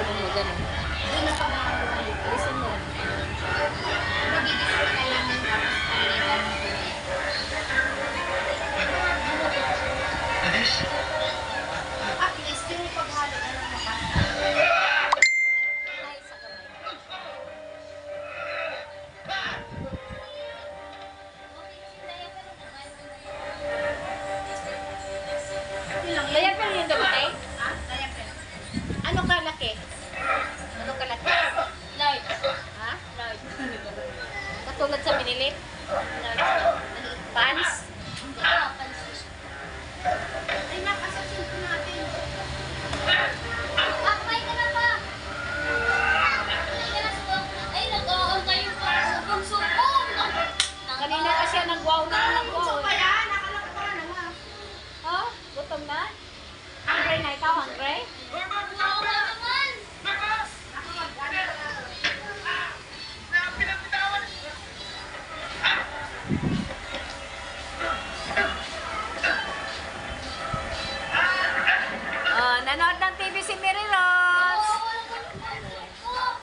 marunong mo ganun. Doon na pag-aaral. Listen mo. Mag-i-disco na lang yung at least yung paghalo na lang Ay, sa kamay. yun lang yun. Kaya pa rin yung gamit eh? Ah, kaya pala. Ano ka